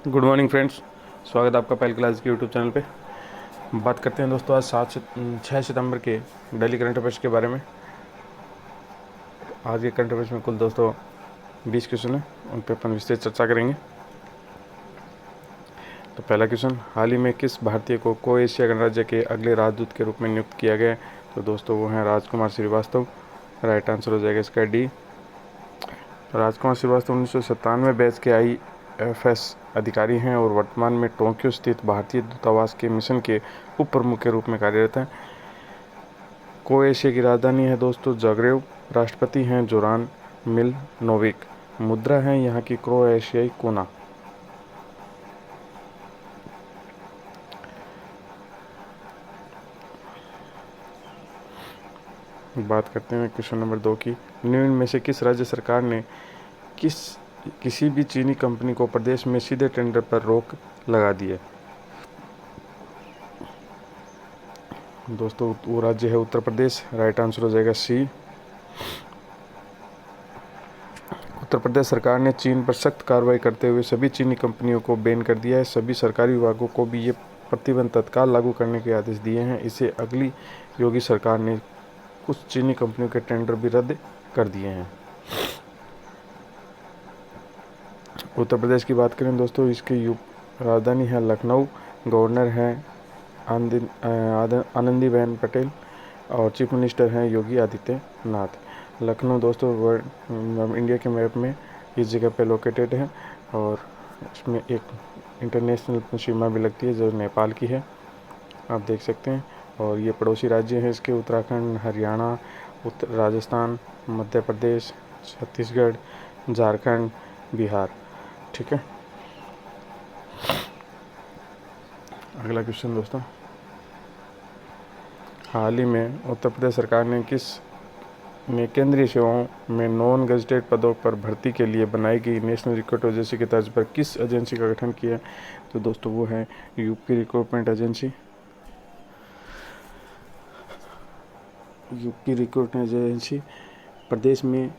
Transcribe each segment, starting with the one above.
Good morning friends, स्वागत है आपका पहल क्लास के यूट्यूब चैनल पे। बात करते हैं दोस्तों आज 6 सितंबर के डेली करंट अफेयर्स के बारे में। आज के करंट अफेयर्स में कुल दोस्तों 20 क्वेश्चन हैं, उन पर अपन विस्तृत चर्चा करेंगे। तो पहला क्वेश्चन, हाल ही में किस भारतीय को एशिया गणराज्य के अगले राजदूत के रूप में नियुक्त किया गया है? तो दोस्तों वो हैं राजकुमार श्रीवास्तव। राइट आंसर हो जाएगा इसका डी। राजकुमार श्रीवास्तव 1997 बैच के IFS अधिकारी हैं और वर्तमान में टोक्यो स्थित भारतीय दूतावास के मिशन के उप प्रमुख के रूप में कार्यरत हैं। क्रोएशिया की राजधानी है दोस्तों जाग्रेब। राष्ट्रपति हैं जोरान मिलनोविक। मुद्रा है यहाँ की क्रोएशियाई कोना। बात करते हैं क्वेश्चन नंबर 2 की। निम्न में से किस राज्य सरकार ने किसी भी चीनी कंपनी को प्रदेश में सीधे टेंडर पर रोक लगा दी है? दोस्तों वो राज्य है उत्तर प्रदेश। राइट आंसर हो जाएगा सी। उत्तर प्रदेश सरकार ने चीन पर सख्त कार्रवाई करते हुए सभी चीनी कंपनियों को बैन कर दिया है। सभी सरकारी विभागों को भी ये प्रतिबंध तत्काल लागू करने के आदेश दिए हैं। इसे अगली योगी सरकार ने कुछ चीनी कंपनियों के टेंडर भी रद्द कर दिए हैं। उत्तर प्रदेश की बात करें दोस्तों, इसकी राजधानी है लखनऊ। गवर्नर हैं आनंदीबेन पटेल और चीफ मिनिस्टर हैं योगी आदित्यनाथ। लखनऊ दोस्तों इंडिया के मैप में इस जगह पे लोकेटेड है और इसमें एक इंटरनेशनल सीमा भी लगती है जो नेपाल की है, आप देख सकते हैं। और ये पड़ोसी राज्य हैं इसके उत्तराखंड, हरियाणा, राजस्थान, मध्य प्रदेश, छत्तीसगढ़, झारखंड, बिहार। ठीक है, अगला क्वेश्चन दोस्तों, हाल ही में उत्तर प्रदेश सरकार ने केंद्रीय सेवाओं में नॉन गजेटेड पदों पर भर्ती के लिए बनाई गई नेशनल रिक्रूटमेंट एजेंसी की तर्ज पर किस एजेंसी का गठन किया? तो दोस्तों वो है UP recruitment agency. UP recruitment agency प्रदेश में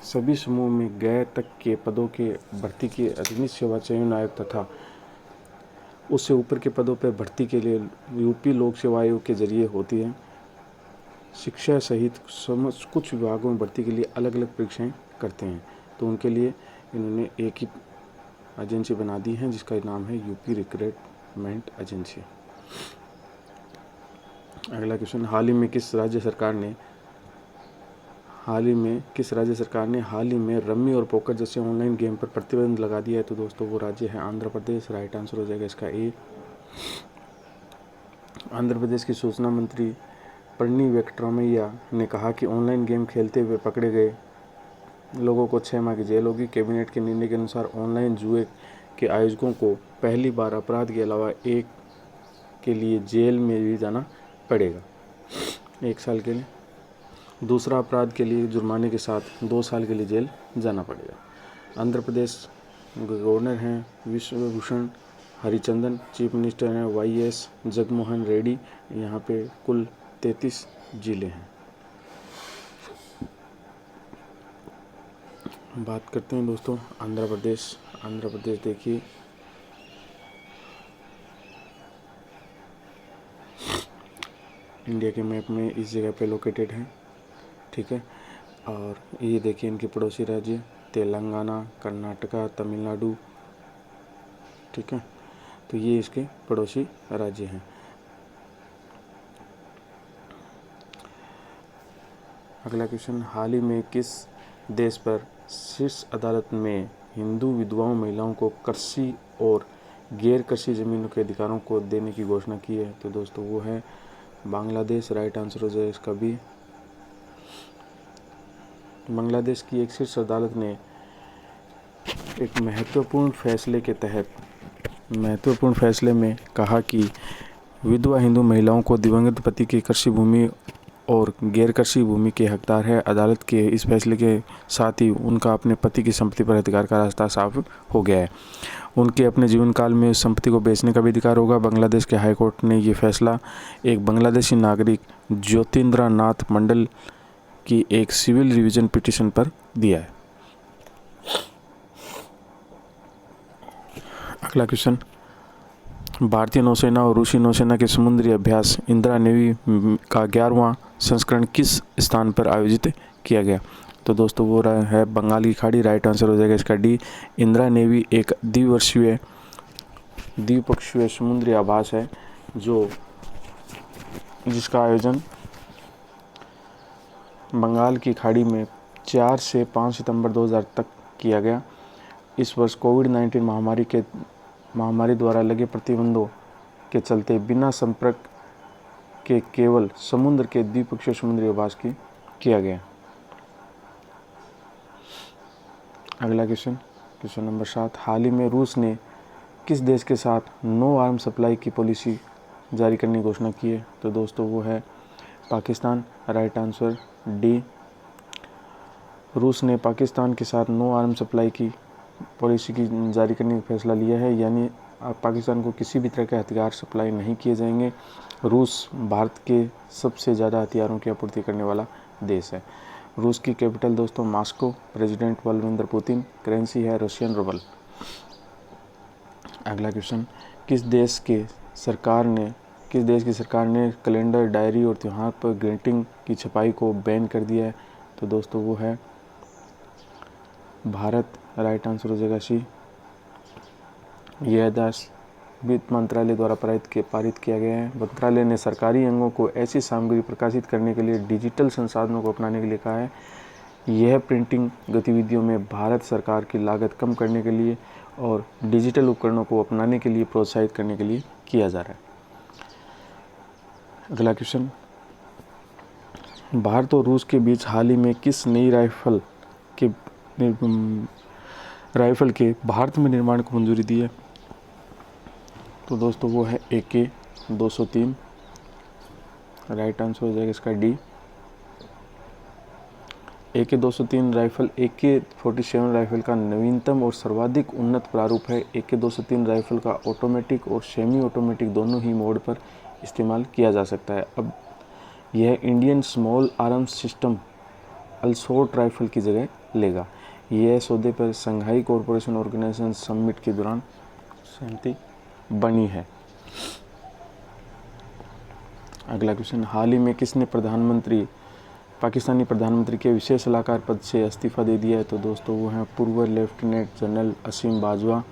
सभी समूह में गैर तक के पदों के भर्ती के अधीनस्थ सेवा चयन आयोग तथा उससे ऊपर के पदों पर भर्ती के लिए यूपी लोक सेवा आयोग के जरिए होती है। शिक्षा सहित कुछ विभागों में भर्ती के लिए अलग अलग परीक्षाएं करते हैं, तो उनके लिए इन्होंने एक ही एजेंसी बना दी है जिसका नाम है यूपी रिक्रूटमेंट एजेंसी। अगला क्वेश्चन, हाल ही में किस राज्य सरकार ने हाल ही में रम्मी और पोकर जैसे ऑनलाइन गेम पर प्रतिबंध लगा दिया है? तो दोस्तों वो राज्य है आंध्र प्रदेश। राइट आंसर हो जाएगा इसका ए। आंध्र प्रदेश की सूचना मंत्री पन्नी वेंकटरामैया ने कहा कि ऑनलाइन गेम खेलते हुए पकड़े गए लोगों को 6 माह की जेल होगी। कैबिनेट के निर्णय के अनुसार ऑनलाइन जुए के आयोजकों को पहली बार अपराध के अलावा एक के लिए जेल में भी जाना पड़ेगा 1 साल के लिए। दूसरा अपराध के लिए जुर्माने के साथ 2 साल के लिए जेल जाना पड़ेगा। आंध्र प्रदेश गवर्नर हैं विश्वभूषण हरिचंदन। चीफ मिनिस्टर हैं YS जगनमोहन रेड्डी। यहाँ पे कुल 33 जिले हैं। बात करते हैं दोस्तों आंध्र प्रदेश देखिए इंडिया के मैप में इस जगह पे लोकेटेड है। ठीक है, और ये देखिए इनके पड़ोसी राज्य तेलंगाना, कर्नाटका, तमिलनाडु। ठीक है, तो ये इसके पड़ोसी राज्य हैं। अगला क्वेश्चन, हाल ही में किस देश पर शीर्ष अदालत में हिंदू विधवाओं महिलाओं को कृषि और गैर कृषि जमीनों के अधिकारों को देने की घोषणा की है? तो दोस्तों वो है बांग्लादेश। राइट आंसर हो जाएगा इसका भी। बांग्लादेश की एक शीर्ष अदालत ने एक महत्वपूर्ण फैसले में कहा कि विधवा हिंदू महिलाओं को दिवंगत पति की कृषि भूमि और गैर कृषि भूमि के हकदार है। अदालत के इस फैसले के साथ ही उनका अपने पति की संपत्ति पर अधिकार का रास्ता साफ हो गया है। उनके अपने जीवन काल में उस संपत्ति को बेचने का भी अधिकार होगा। बांग्लादेश के हाई कोर्ट ने ये फैसला एक बांग्लादेशी नागरिक ज्योतिंद्र नाथ मंडल की एक सिविल रिवीजन पिटीशन पर दिया है। अगला क्वेश्चन, भारतीय नौसेना और रूसी नौसेना के समुद्री अभ्यास इंदिरा नेवी का 11वां संस्करण किस स्थान पर आयोजित किया गया? तो दोस्तों वो रहा है बंगाल की खाड़ी। राइट आंसर हो जाएगा इसका डी। इंदिरा नेवी एक द्विपक्षीय समुद्री आभास है जिसका आयोजन बंगाल की खाड़ी में 4 से 5 सितंबर 2000 तक किया गया। इस वर्ष कोविड-19 महामारी द्वारा लगे प्रतिबंधों के चलते बिना संपर्क के केवल समुद्र के द्विपक्षीय समुद्री आभास की किया गया। अगला क्वेश्चन नंबर 7, हाल ही में रूस ने किस देश के साथ नो आर्म सप्लाई की पॉलिसी जारी करने की घोषणा की है? तो दोस्तों वो है पाकिस्तान। Right answer D. रूस ने पाकिस्तान के साथ नो आर्म सप्लाई की पॉलिसी की जारी करने का फैसला लिया है, यानी पाकिस्तान को किसी भी तरह के हथियार सप्लाई नहीं किए जाएंगे। रूस भारत के सबसे ज़्यादा हथियारों की आपूर्ति करने वाला देश है। रूस की कैपिटल दोस्तों Moscow. President Vladimir Putin. Currency है रशियन रूबल। अगला क्वेश्चन, किस देश की सरकार ने कैलेंडर, डायरी और त्यौहार पर ग्रीटिंग की छपाई को बैन कर दिया है? तो दोस्तों वो है भारत। राइट आंसर हो जाएगा सी। यह आदेश वित्त मंत्रालय द्वारा पारित किया गया है। मंत्रालय ने सरकारी अंगों को ऐसी सामग्री प्रकाशित करने के लिए डिजिटल संसाधनों को अपनाने के लिए कहा है। यह प्रिंटिंग गतिविधियों में भारत सरकार की लागत कम करने के लिए और डिजिटल उपकरणों को अपनाने के लिए प्रोत्साहित करने के लिए किया जा रहा है। अगला क्वेश्चन, भारत और रूस के बीच हाल ही में किस नई राइफल के भारत में निर्माण को मंजूरी दी है? तो दोस्तों वो है AK-203। राइट आंसर हो जाएगा इसका D. AK-203 rifle AK-47 rifle का नवीनतम और सर्वाधिक उन्नत प्रारूप है। AK-203 राइफल का ऑटोमेटिक और सेमी ऑटोमेटिक दोनों ही मोड पर इस्तेमाल किया जा सकता है। अब यह Indian small arms system assault rifle की जगह लेगा। यह सौदे पर शंघाई कोऑपरेशन ऑर्गेनाइजेशन समिट के दौरान सहमति बनी है। अगला क्वेश्चन, हाल ही में किसने पाकिस्तानी प्रधानमंत्री के विशेष सलाहकार पद से इस्तीफा दे दिया है? तो दोस्तों वो हैं पूर्व लेफ्टिनेंट जनरल असीम बाजवा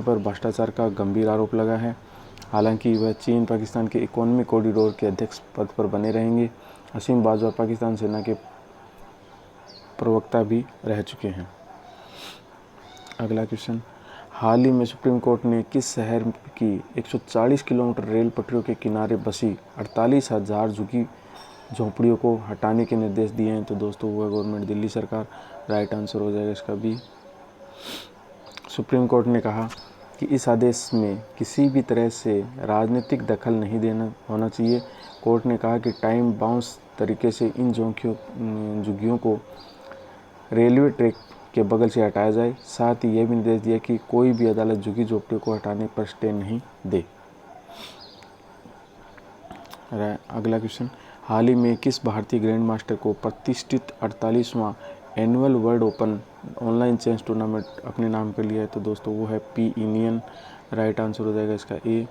पर भ्रष्टाचार का गंभीर आरोप लगा है। हालांकि वह चीन पाकिस्तान के इकोनॉमिक कॉरिडोर के अध्यक्ष पद पर बने रहेंगे। असीम बाजवा पाकिस्तान सेना के प्रवक्ता भी रह चुके हैं। अगला क्वेश्चन, हाल ही में सुप्रीम कोर्ट ने किस शहर की 140 किलोमीटर रेल पटरियों के किनारे बसी 48,000 झुग्गी झोंपड़ियों को हटाने के निर्देश दिए हैं? तो दोस्तों वो है गवर्नमेंट दिल्ली सरकार। राइट आंसर हो जाएगा इसका बी। सुप्रीम कोर्ट ने कहा कि इस आदेश में किसी भी तरह से राजनीतिक दखल नहीं देना होना चाहिए। कोर्ट ने कहा कि टाइम बाउंस तरीके से इन झुग्गियों को रेलवे ट्रैक के बगल से हटाया जाए। साथ ही यह भी निर्देश दिया कि कोई भी अदालत झुग्गी झोपड़ियों को हटाने पर स्टे नहीं दे। अगला क्वेश्चन, हाल ही में किस भारतीय ग्रैंड मास्टर को प्रतिष्ठित 48वां annual world open online chess tournament अपने नाम कर लिया है? तो दोस्तों वो है पी इनियन। राइट आंसर हो जाएगा इसका ए।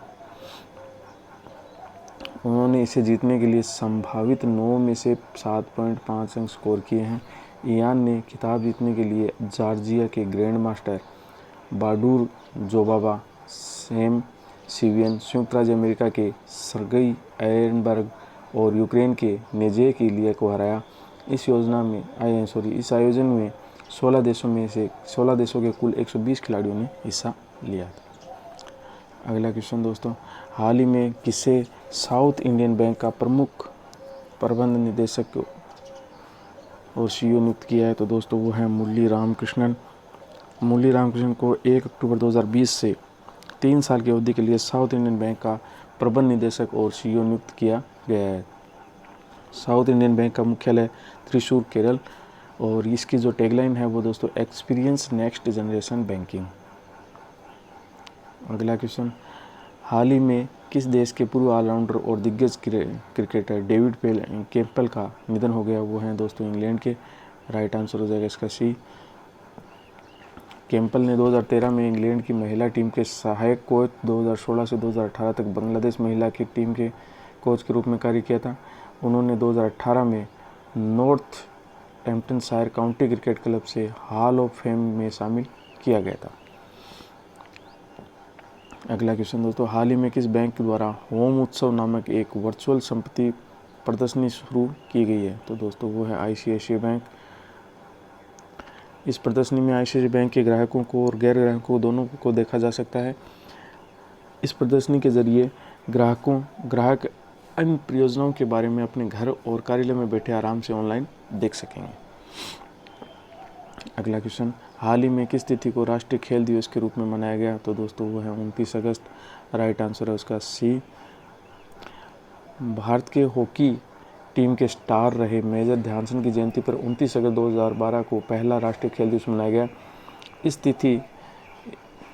उन्होंने इसे जीतने के लिए संभावित 9 में से 7.5 अंक स्कोर किए हैं। इयान ने खिताब जीतने के लिए जॉर्जिया के ग्रैंड मास्टर बाडूर जोबाबा, सैम सिवियन, संयुक्त राज्य अमेरिका के सर्गेई आयरनबर्ग और यूक्रेन के नेजेक इलिया को हराया। इस आयोजन में 16 देशों के कुल 120 खिलाड़ियों ने हिस्सा लिया था। अगला क्वेश्चन दोस्तों, हाल ही में किसे साउथ इंडियन बैंक का प्रमुख प्रबंध निदेशक और CEO नियुक्त किया है? तो दोस्तों वो है मुरली रामकृष्णन को 1 अक्टूबर 2020 से 3 साल की अवधि के लिए साउथ इंडियन बैंक का प्रबंध निदेशक और CEO नियुक्त किया गया है। साउथ इंडियन बैंक का मुख्यालय त्रिशूर, केरल, और इसकी जो टैगलाइन है वो दोस्तों एक्सपीरियंस नेक्स्ट जनरेशन बैंकिंग। अगला क्वेश्चन, हाल ही में किस देश के पूर्व ऑलराउंडर और दिग्गज क्रिकेटर डेविड कैम्पबेल का निधन हो गया? वो हैं दोस्तों इंग्लैंड के। राइट आंसर हो जाएगा इसका सी। कैंपल ने 2013 में इंग्लैंड की महिला टीम के सहायक कोच, 2016 से 2018 तक बांग्लादेश महिला की टीम के कोच के रूप में कार्य किया था। उन्होंने 2018 में नॉर्थएम्प्टनशायर काउंटी क्रिकेट क्लब से हॉल ऑफ फेम में शामिल किया गया था। अगला क्वेश्चन दोस्तों, हाल ही में किस बैंक द्वारा होम उत्सव नामक एक वर्चुअल संपत्ति प्रदर्शनी शुरू की गई है? तो दोस्तों वो है ICICI बैंक। इस प्रदर्शनी में ICICI बैंक के ग्राहकों को और गैर ग्राहकों दोनों को देखा जा सकता है। इस प्रदर्शनी के जरिए ग्राहक अन्य परियोजनाओं के बारे में अपने घर और कार्यालय में बैठे आराम से ऑनलाइन देख सकेंगे। अगला क्वेश्चन, हाल ही में किस तिथि को राष्ट्रीय खेल दिवस के रूप में मनाया गया? तो दोस्तों वो है 29 अगस्त। राइट आंसर है उसका सी। भारत के हॉकी टीम के स्टार रहे मेजर ध्यानचंद की जयंती पर 29 अगस्त 2012 को पहला राष्ट्रीय खेल दिवस मनाया गया। इस तिथि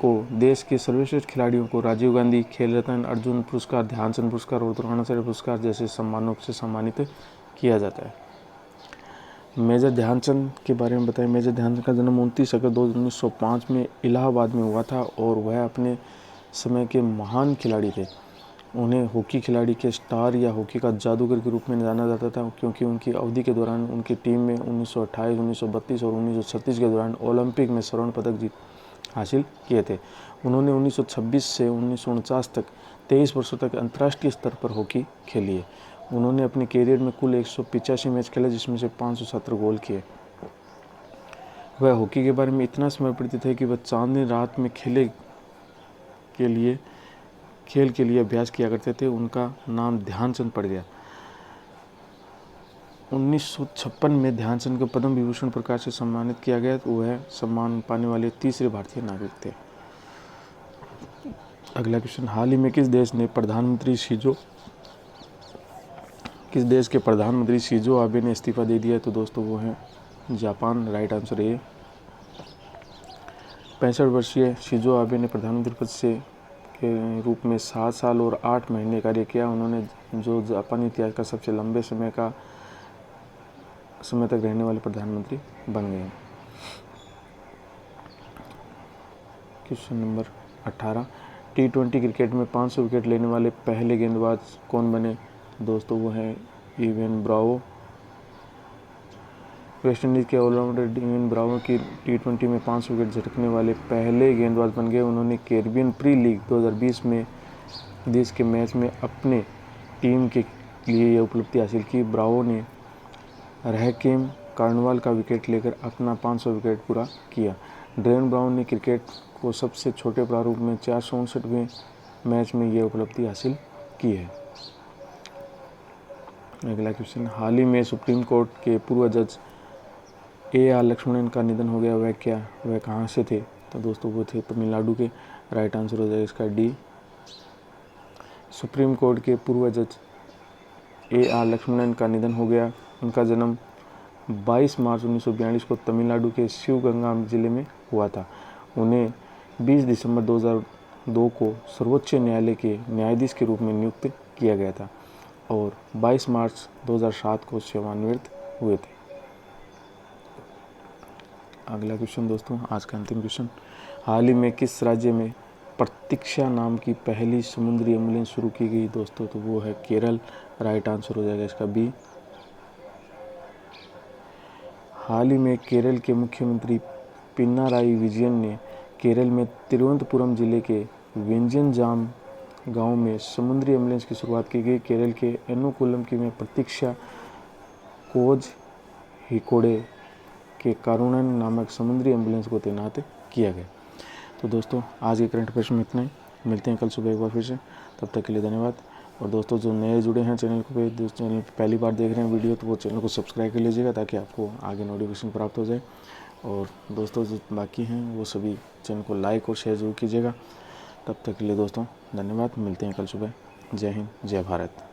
को देश के सर्वश्रेष्ठ खिलाड़ियों को राजीव गांधी खेल रत्न, अर्जुन पुरस्कार, ध्यानचंद पुरस्कार और द्रोणाचार्य पुरस्कार जैसे सम्मानों से सम्मानित किया जाता है। मेजर ध्यानचंद के बारे में बताएं। मेजर ध्यानचंद का जन्म 29 अगस्त 1905 में इलाहाबाद में हुआ था और वह अपने समय के महान खिलाड़ी थे। उन्हें हॉकी खिलाड़ी के स्टार या हॉकी का जादूगर के रूप में जाना जाता था, क्योंकि उनकी अवधि के दौरान उनकी टीम में 1928, 1932 और 1936 के दौरान ओलंपिक में स्वर्ण पदक हासिल किए थे। उन्होंने 1926 से 1949 तक 23 वर्षों तक अंतर्राष्ट्रीय स्तर पर हॉकी खेली है। उन्होंने अपने कैरियर में कुल 185 मैच खेले, जिसमें से 517 गोल किए। वह हॉकी के बारे में इतना समर्पित थे कि वह चांदनी रात में खेल के लिए अभ्यास किया करते थे। उनका नाम ध्यानचंद पड़ गया। 1956 में ध्यानचंद को पद्म विभूषण पुरस्कार से सम्मानित किया गया, तो वह सम्मान पाने वाले तीसरे भारतीय नागरिक थे। अगला क्वेश्चन, हाल ही में किस देश के प्रधानमंत्री शिंजो आबे ने इस्तीफा दे दिया? तो दोस्तों वो है जापान। राइट आंसर है 65 वर्षीय शिंजो आबे ने प्रधानमंत्री पद से के रूप में 7 साल और 8 महीने कार्य किया। उन्होंने जो जापानी इतिहास का सबसे लंबे समय तक रहने वाले प्रधानमंत्री बन गए। क्वेश्चन नंबर 18, T20 क्रिकेट में 500 विकेट लेने वाले पहले गेंदबाज कौन बने? दोस्तों वो हैं इवेन ब्रावो। वेस्ट इंडीज़ के ऑलराउंडर इवेन ब्रावो की T20 में 500 विकेट झटकने वाले पहले गेंदबाज बन गए। उन्होंने कैरिबियन प्री लीग 2020 में देश के मैच में अपने टीम के लिए यह उपलब्धि हासिल की। ब्रावो ने रहकीम कार्नवाल का विकेट लेकर अपना 500 विकेट पूरा किया। ड्रेन ब्राउन ने क्रिकेट को सबसे छोटे प्रारूप में 459वें मैच में यह उपलब्धि हासिल की है। अगला क्वेश्चन, हाल ही में सुप्रीम कोर्ट के पूर्व जज AR लक्ष्मणन का निधन हो गया। वह कहाँ से थे? तो दोस्तों वो थे तमिलनाडु के। राइट आंसर हो जाएगा इसका डी। सुप्रीम कोर्ट के पूर्व जज AR लक्ष्मणन का निधन हो गया। उनका जन्म 22 मार्च 1942 को तमिलनाडु के शिवगंगा जिले में हुआ था। उन्हें 20 दिसंबर 2002 को सर्वोच्च न्यायालय के न्यायाधीश के रूप में नियुक्त किया गया था और 22 मार्च 2007 को सेवानिवृत्त हुए थे। अगला क्वेश्चन दोस्तों, आज का अंतिम क्वेश्चन, हाल ही में किस राज्य में प्रतीक्षा नाम की पहली समुद्री एम्बुलेंस शुरू की गई? दोस्तों तो वो है केरल। राइट आंसर हो जाएगा इसका बी। हाल ही में केरल के मुख्यमंत्री पिनाराई विजयन ने केरल में तिरुवनंतपुरम जिले के वेंजनजाम गांव में समुद्री एम्बुलेंस की शुरुआत की गई। केरल के एर्नाकुलम की में प्रतीक्षा कोज हिकोड़े के कारुणन नामक समुद्री एम्बुलेंस को तैनात किया गया। तो दोस्तों आज के करंट अफेयर्स में इतना ही। मिलते हैं कल सुबह एक बार फिर से। तब तक के लिए धन्यवाद। और दोस्तों जो नए जुड़े हैं चैनल पर पहली बार देख रहे हैं वीडियो, तो वो चैनल को सब्सक्राइब कर लीजिएगा ताकि आपको आगे नोटिफिकेशन प्राप्त हो जाए। और दोस्तों जो बाकी हैं वो सभी चैनल को लाइक और शेयर जरूर कीजिएगा। तब तक के लिए दोस्तों धन्यवाद। मिलते हैं कल सुबह। जय हिंद, जय भारत।